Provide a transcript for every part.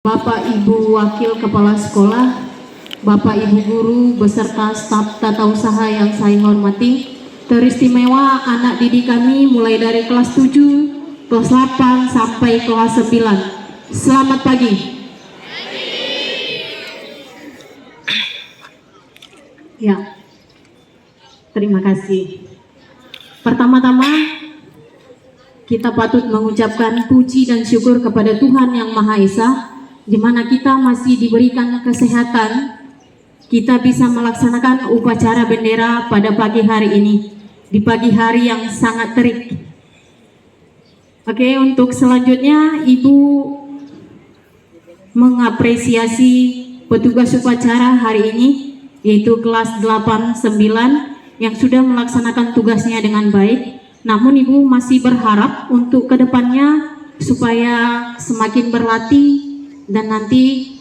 Bapak Ibu Wakil Kepala Sekolah, Bapak Ibu Guru beserta staf tata usaha yang saya hormati, teristimewa anak didik kami mulai dari kelas 7, kelas 8 sampai kelas 9. Selamat pagi. Ya, terima kasih. Pertama-tama kita patut mengucapkan puji dan syukur kepada Tuhan Yang Maha Esa, di mana kita masih diberikan kesehatan, kita bisa melaksanakan upacara bendera pada pagi hari ini, di pagi hari yang sangat terik. Oke, untuk selanjutnya Ibu mengapresiasi petugas upacara hari ini, yaitu kelas 8-9 yang sudah melaksanakan tugasnya dengan baik. Namun Ibu masih berharap untuk kedepannya supaya semakin berlatih dan nanti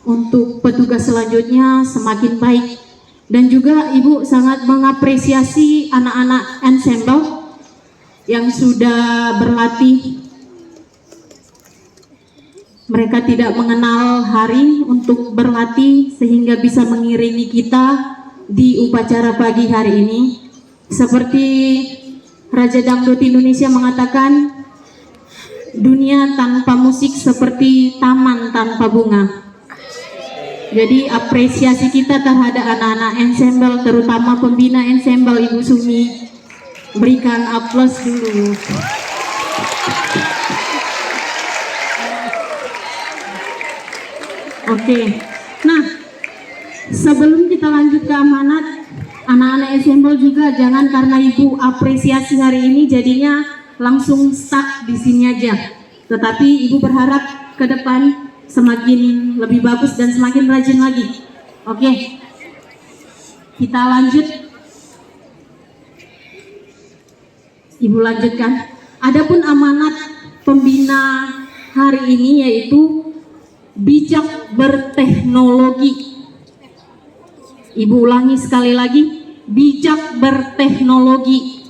untuk petugas selanjutnya semakin baik. Dan juga Ibu sangat mengapresiasi anak-anak ensemble yang sudah berlatih. Mereka tidak mengenal hari untuk berlatih sehingga bisa mengiringi kita di upacara pagi hari ini. Seperti Raja Dangdut Indonesia mengatakan, dunia tanpa musik seperti taman tanpa bunga. Jadi apresiasi kita terhadap anak-anak ensemble, terutama pembina ensemble Ibu Sumi, berikan aplaus dulu. Oke, nah sebelum kita lanjut ke amanat, anak-anak ensemble juga jangan karena Ibu apresiasi hari ini jadinya langsung stuck di sini aja. Tetapi Ibu berharap ke depan semakin lebih bagus dan semakin rajin lagi. Oke, kita lanjut. Ibu lanjutkan. Adapun amanat pembina hari ini yaitu bijak berteknologi. Ibu ulangi sekali lagi, bijak berteknologi.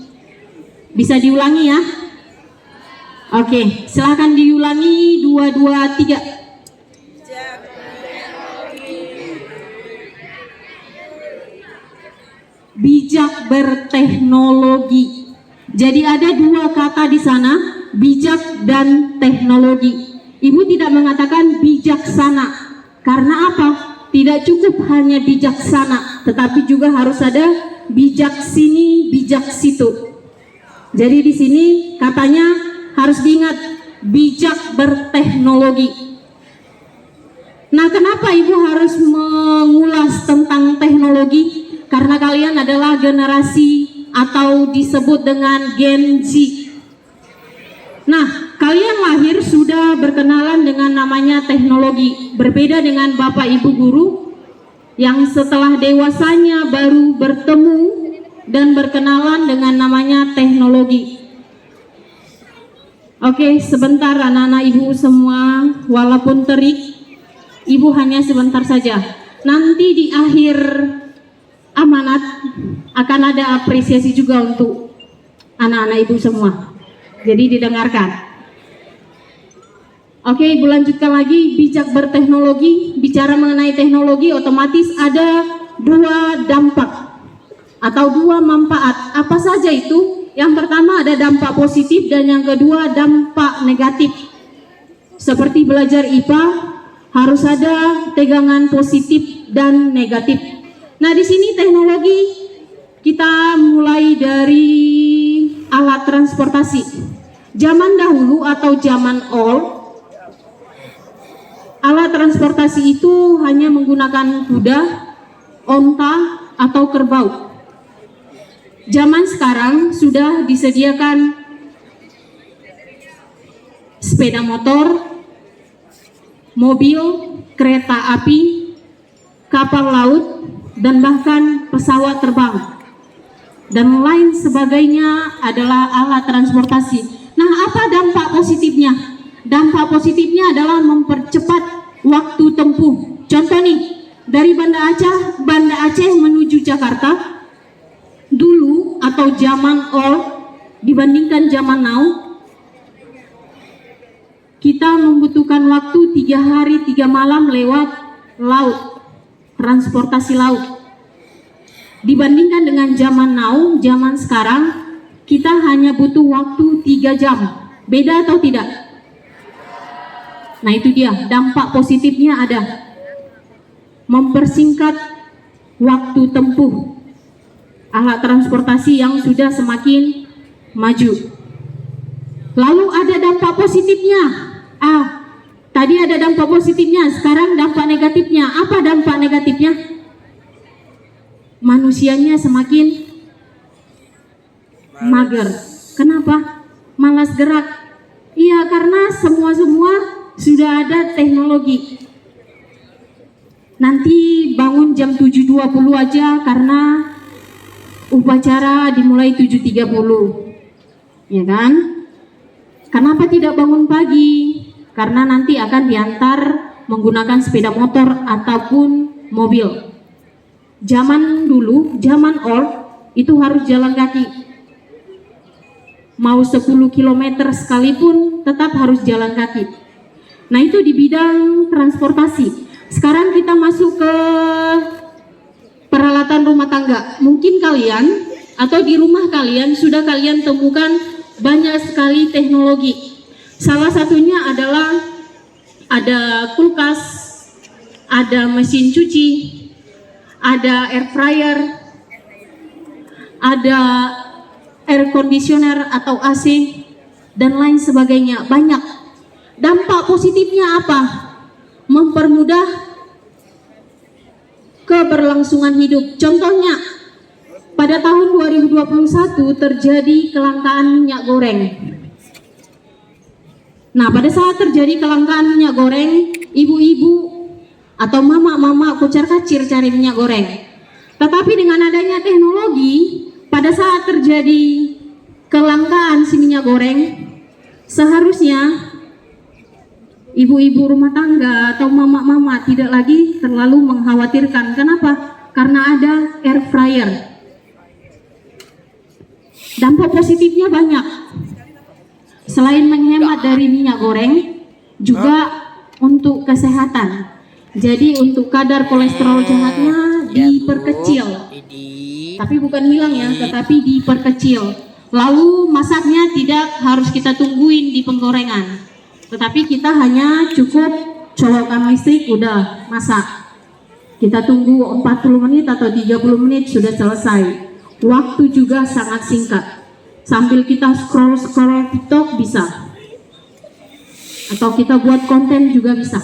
Bisa diulangi ya? Oke, silakan diulangi 2, 2, 3. Bijak berteknologi. Jadi ada dua kata di sana, bijak dan teknologi. Ibu tidak mengatakan bijaksana. Karena apa? Tidak cukup hanya bijaksana, tetapi juga harus ada bijak sini, bijak situ. Jadi di sini katanya harus diingat bijak berteknologi. Nah, kenapa Ibu harus mengulas tentang teknologi? Karena kalian adalah generasi atau disebut dengan Gen Z. Nah, kalian lahir sudah berkenalan dengan namanya teknologi. Berbeda dengan Bapak Ibu guru yang setelah dewasanya baru bertemu dan berkenalan dengan namanya teknologi. Oke, sebentar anak-anak Ibu semua, walaupun terik, Ibu hanya sebentar saja. Nanti di akhir amanat akan ada apresiasi juga untuk anak-anak Ibu semua. Jadi didengarkan. Oke, Ibu lanjutkan lagi, bijak berteknologi. Bicara mengenai teknologi, otomatis ada dua dampak atau dua manfaat. Apa saja itu? Yang pertama ada dampak positif dan yang kedua dampak negatif. Seperti belajar IPA harus ada tegangan positif dan negatif. Nah, di sini teknologi kita mulai dari alat transportasi. Zaman dahulu atau zaman old, alat transportasi itu hanya menggunakan kuda, onta, atau kerbau. Zaman sekarang sudah disediakan sepeda motor, mobil, kereta api, kapal laut, dan bahkan pesawat terbang. Dan lain sebagainya adalah alat transportasi. Nah, apa dampak positifnya? Dampak positifnya adalah mempercepat waktu tempuh. Contoh nih, dari Banda Aceh menuju Jakarta, dulu atau zaman old dibandingkan zaman now, kita membutuhkan waktu 3 hari 3 malam lewat laut, transportasi laut. Dibandingkan dengan zaman now, zaman sekarang, kita hanya butuh waktu 3 jam. Beda atau tidak? Nah itu dia, dampak positifnya ada. Mempersingkat waktu tempuh alat transportasi yang sudah semakin maju. Lalu ada dampak positifnya. Tadi ada dampak positifnya, sekarang dampak negatifnya. Apa dampak negatifnya? Manusianya semakin mager. Kenapa? Malas gerak. Iya, karena semua sudah ada teknologi. Nanti bangun jam 7.20 aja karena upacara dimulai 7.30. Ya kan? Kenapa tidak bangun pagi? Karena nanti akan diantar menggunakan sepeda motor ataupun mobil. Zaman dulu, zaman old, itu harus jalan kaki. Mau 10 km sekalipun tetap harus jalan kaki. Nah itu di bidang transportasi. Sekarang kita masuk ke peralatan rumah tangga. Mungkin kalian atau di rumah kalian sudah kalian temukan banyak sekali teknologi. Salah satunya adalah ada kulkas, ada mesin cuci, ada air fryer, ada air conditioner atau AC, dan lain sebagainya. Banyak. Dampak positifnya apa? Mempermudah keberlangsungan hidup. Contohnya, pada tahun 2021 terjadi kelangkaan minyak goreng. Nah, pada saat terjadi kelangkaan minyak goreng, ibu-ibu atau mama-mama kocar-kacir cari minyak goreng. Tetapi dengan adanya teknologi, pada saat terjadi kelangkaan si minyak goreng, seharusnya ibu-ibu rumah tangga atau mama-mama tidak lagi terlalu mengkhawatirkan. Kenapa? Karena ada air fryer. Dampak positifnya banyak. Selain menghemat dari minyak goreng, juga untuk kesehatan. Jadi untuk kadar kolesterol jahatnya diperkecil. Tapi bukan hilang ya, tetapi diperkecil. Lalu masaknya tidak harus kita tungguin di penggorengan, tetapi kita hanya cukup colokan listrik udah masak. Kita tunggu 40 menit atau 30 menit sudah selesai. Waktu juga sangat singkat. Sambil kita scroll TikTok bisa. Atau kita buat konten juga bisa.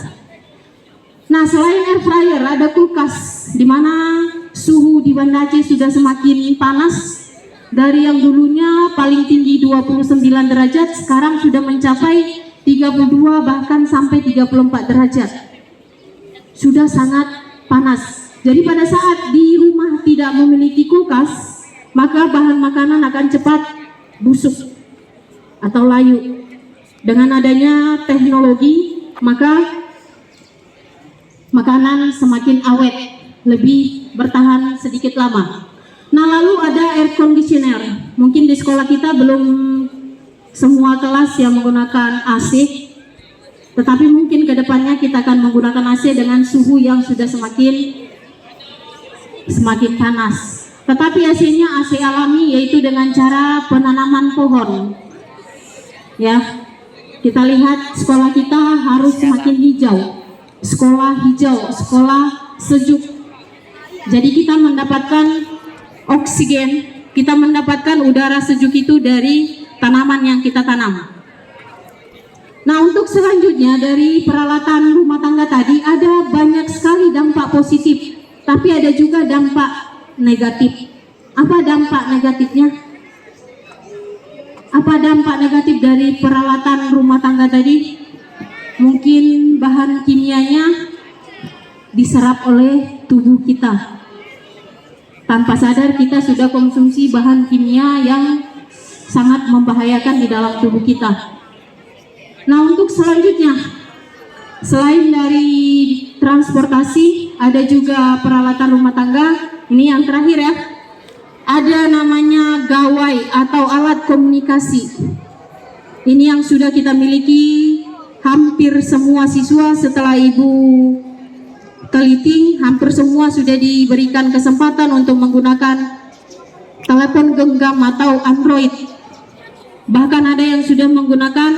Nah, selain air fryer ada kulkas, di mana suhu di Banda Aceh sudah semakin panas. Dari yang dulunya paling tinggi 29 derajat, sekarang sudah mencapai 32 bahkan sampai 34 derajat. Sudah sangat panas. Jadi pada saat di rumah tidak memiliki kulkas, maka bahan makanan akan cepat busuk atau layu. Dengan adanya teknologi, maka makanan semakin awet, lebih bertahan sedikit lama. Nah, lalu ada air conditioner. Mungkin di sekolah kita belum semua kelas yang menggunakan AC, tetapi mungkin kedepannya kita akan menggunakan AC dengan suhu yang sudah semakin panas. Tetapi AC-nya AC alami, yaitu dengan cara penanaman pohon. Ya, kita lihat sekolah kita harus semakin hijau. Sekolah hijau, sekolah sejuk. Jadi kita mendapatkan oksigen, kita mendapatkan udara sejuk itu dari tanaman yang kita tanam. Nah, untuk selanjutnya dari peralatan rumah tangga tadi ada banyak sekali dampak positif, tapi ada juga dampak negatif. Apa dampak negatifnya? Apa dampak negatif dari peralatan rumah tangga tadi? Mungkin bahan kimianya diserap oleh tubuh kita. Tanpa sadar kita sudah konsumsi bahan kimia yang sangat membahayakan di dalam tubuh kita. Nah, untuk selanjutnya, selain dari transportasi, ada juga peralatan rumah tangga. Ini yang terakhir ya. Ada namanya gawai atau alat komunikasi. Ini yang sudah kita miliki hampir semua siswa setelah Ibu teliti, hampir semua sudah diberikan kesempatan untuk menggunakan telepon genggam atau Android. Bahkan ada yang sudah menggunakan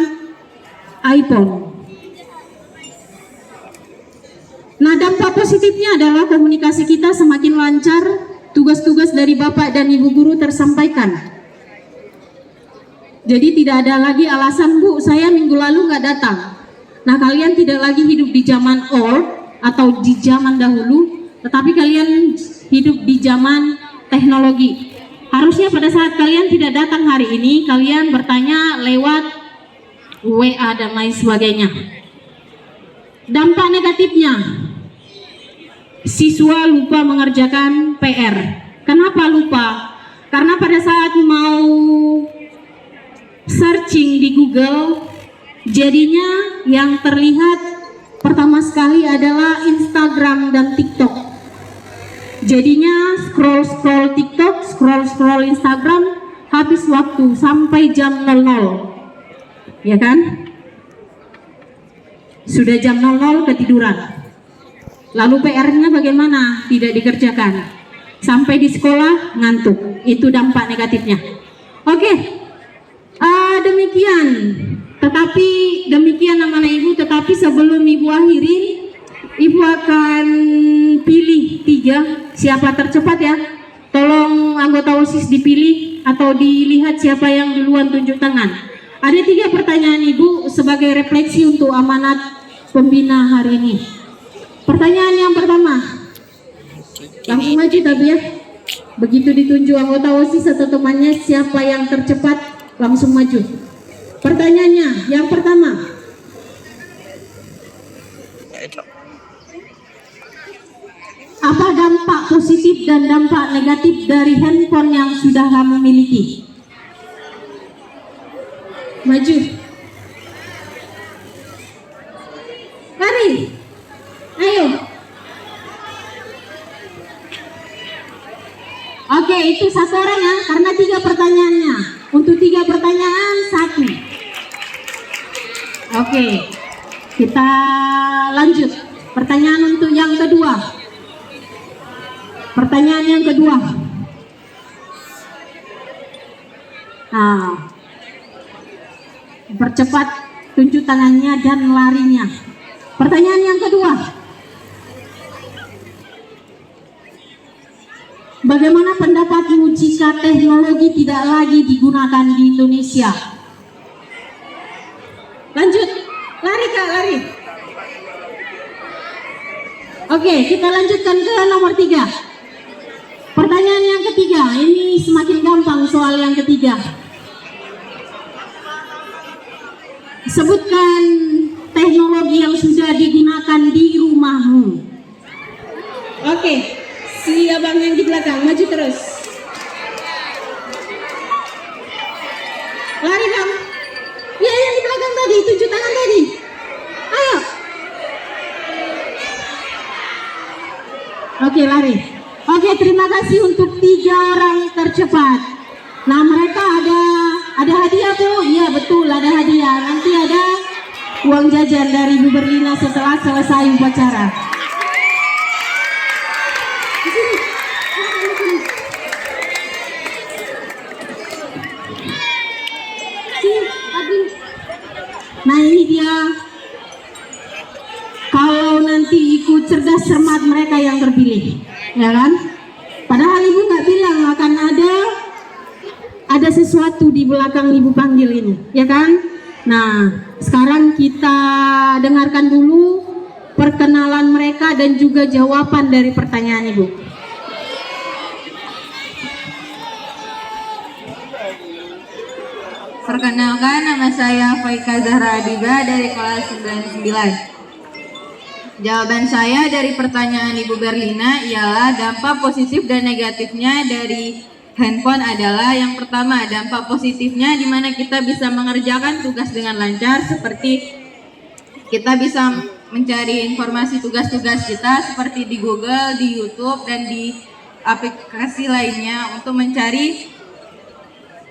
iPhone. Nah, dampak positifnya adalah komunikasi kita semakin lancar, tugas-tugas dari Bapak dan Ibu guru tersampaikan. Jadi tidak ada lagi alasan, Bu, saya minggu lalu nggak datang. Nah, kalian tidak lagi hidup di zaman old atau di zaman dahulu, tetapi kalian hidup di zaman teknologi. Harusnya pada saat kalian tidak datang hari ini, kalian bertanya lewat WA dan lain sebagainya. Dampak negatifnya, siswa lupa mengerjakan PR. Kenapa lupa? Karena pada saat mau searching di Google, jadinya yang terlihat pertama sekali adalah Instagram dan TikTok. Jadinya scroll TikTok, scroll Instagram, habis waktu sampai jam 00. Ya kan? Sudah jam 00 ketiduran. Lalu PR-nya bagaimana? Tidak dikerjakan. Sampai di sekolah ngantuk. Itu dampak negatifnya. Oke. Demikian. Tetapi demikian amanah Ibu, tetapi sebelum Ibu akhirin, Ibu akan pilih 3 siapa tercepat ya. Tolong anggota OSIS dipilih atau dilihat siapa yang duluan tunjuk tangan. Ada 3 pertanyaan Ibu sebagai refleksi untuk amanat pembina hari ini. Pertanyaan yang pertama, langsung maju tapi ya. Begitu ditunjuk anggota OSIS atau temannya siapa yang tercepat, langsung maju. Pertanyaannya yang pertama, apa dampak positif dan dampak negatif dari handphone yang sudah kamu miliki? Maju. Lari. Ayo. Oke, itu 1 orang ya, karena 3 pertanyaannya. Untuk 3 pertanyaan 1. Oke, kita lanjut. Pertanyaan untuk yang kedua. Pertanyaan yang kedua. Nah, percepat tunjuk tangannya dan larinya. Pertanyaan yang kedua. Bagaimana pendapatmu jika teknologi tidak lagi digunakan di Indonesia? Lanjut, lari Kak, lari. Oke, kita lanjutkan ke nomor 3. Pertanyaan yang ketiga, ini semakin gampang soal yang ketiga. Sebutkan teknologi yang sudah digunakan di rumahmu. Oke, si abang yang di belakang, maju terus. Lari Bang. Ya, yang di belakang tadi, tunjuk tangan tadi. Ayo. Oke, lari. Oke, terima kasih untuk 3 orang tercepat. Nah, mereka ada hadiah Bu. Iya betul, ada hadiah. Nanti ada uang jajan dari Bu Berlina setelah selesai upacara. Nah, ini dia. Kalau nanti ikut cerdas cermat mereka yang terpilih, ya kan? Padahal Ibu nggak bilang akan ada sesuatu di belakang Ibu panggil ini, ya kan? Nah, sekarang kita dengarkan dulu perkenalan mereka dan juga jawaban dari pertanyaan Ibu. Perkenalkan, nama saya Faika Zahra Adiba dari kelas 99. Jawaban saya dari pertanyaan Ibu Berlina ialah dampak positif dan negatifnya dari handphone adalah yang pertama, dampak positifnya di mana kita bisa mengerjakan tugas dengan lancar, seperti kita bisa mencari informasi tugas-tugas kita seperti di Google, di YouTube, dan di aplikasi lainnya untuk mencari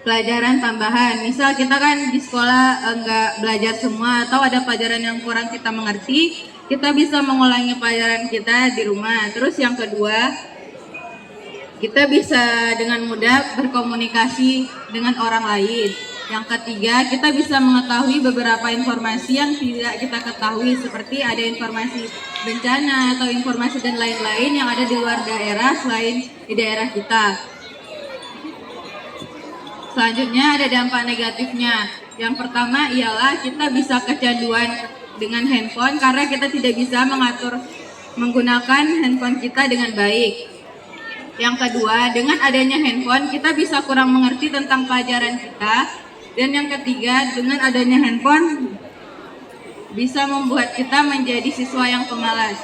pelajaran tambahan. Misal kita kan di sekolah nggak belajar semua atau ada pelajaran yang kurang kita mengerti, kita bisa mengulangi pelajaran kita di rumah. Terus yang kedua, kita bisa dengan mudah berkomunikasi dengan orang lain. Yang ketiga, kita bisa mengetahui beberapa informasi yang tidak kita ketahui, seperti ada informasi bencana atau informasi dan lain-lain yang ada di luar daerah selain di daerah kita. Selanjutnya ada dampak negatifnya. Yang pertama ialah kita bisa kecanduan dengan handphone karena kita tidak bisa mengatur menggunakan handphone kita dengan baik. Yang kedua, dengan adanya handphone kita bisa kurang mengerti tentang pelajaran kita. Dan yang ketiga, dengan adanya handphone bisa membuat kita menjadi siswa yang pemalas.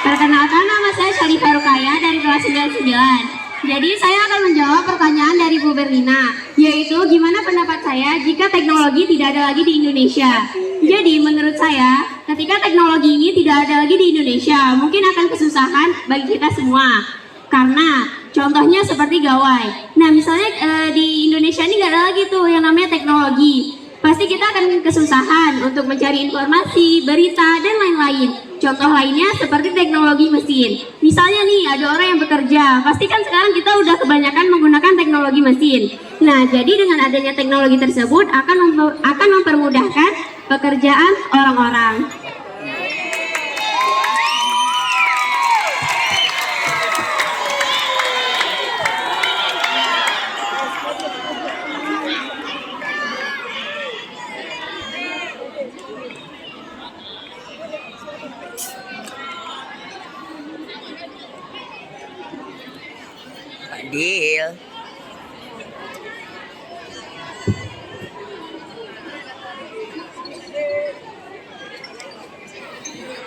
Perkenalkan, nama saya Syarifah Rukaya dari kelas 99. Jadi saya akan menjawab pertanyaan dari Bu Berlina, yaitu gimana pendapat saya jika teknologi tidak ada lagi di Indonesia. Jadi menurut saya, ketika teknologi ini tidak ada lagi di Indonesia, mungkin akan kesusahan bagi kita semua. Karena contohnya seperti gawai. Nah misalnya di Indonesia ini nggak ada lagi tuh yang namanya teknologi. Pasti kita akan kesusahan untuk mencari informasi, berita, dan lain-lain. Contoh lainnya seperti teknologi mesin. Misalnya nih, ada orang yang bekerja. Pasti kan sekarang kita udah kebanyakan menggunakan teknologi mesin. Nah, jadi dengan adanya teknologi tersebut akan mempermudahkan pekerjaan orang-orang. Deal.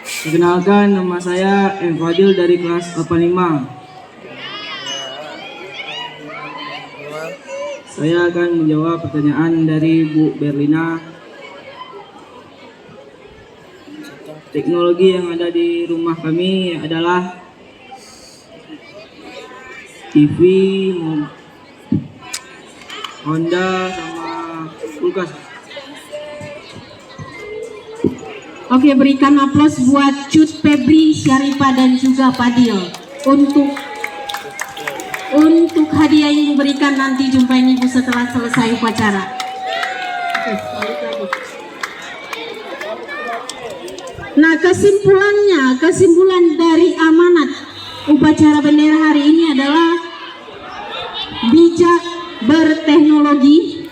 Perkenalkan, nama saya M. Fadil dari kelas 85. Saya akan menjawab pertanyaan dari Bu Berlina. Teknologi yang ada di rumah kami adalah TV, Honda, sama kulkas. Oke, berikan aplaus buat Cut, Febri, Syarifah, dan juga Fadil untuk hadiah yang diberikan. Nanti jumpain Ibu setelah selesai upacara. Oke, balik lagi. Nah, kesimpulan dari amanat upacara bendera hari ini adalah bijak berteknologi.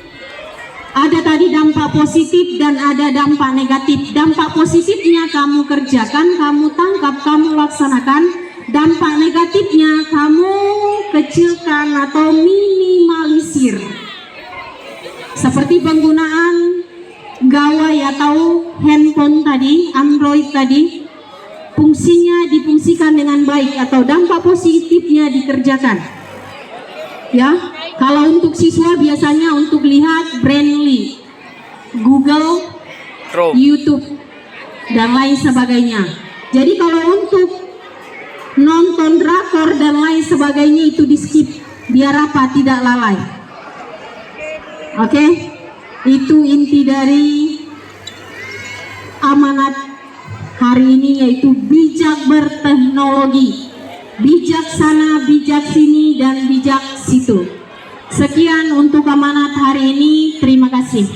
Ada tadi dampak positif dan ada dampak negatif. Dampak positifnya kamu kerjakan, kamu tangkap, kamu laksanakan. Dampak negatifnya kamu kecilkan atau minimalisir. Seperti penggunaan gawai atau handphone tadi, Android tadi, fungsinya difungsikan dengan baik atau dampak positifnya dikerjakan. Ya, kalau untuk siswa biasanya untuk lihat Brainly, Google, Chrome, YouTube, dan lain sebagainya. Jadi kalau untuk nonton drakor dan lain sebagainya itu di skip, biar apa? Tidak lalai. Oke, itu inti dari amanat hari ini, yaitu bijak berteknologi. Bijak sana, bijak sini, dan bijak situ. Sekian untuk amanat hari ini. Terima kasih.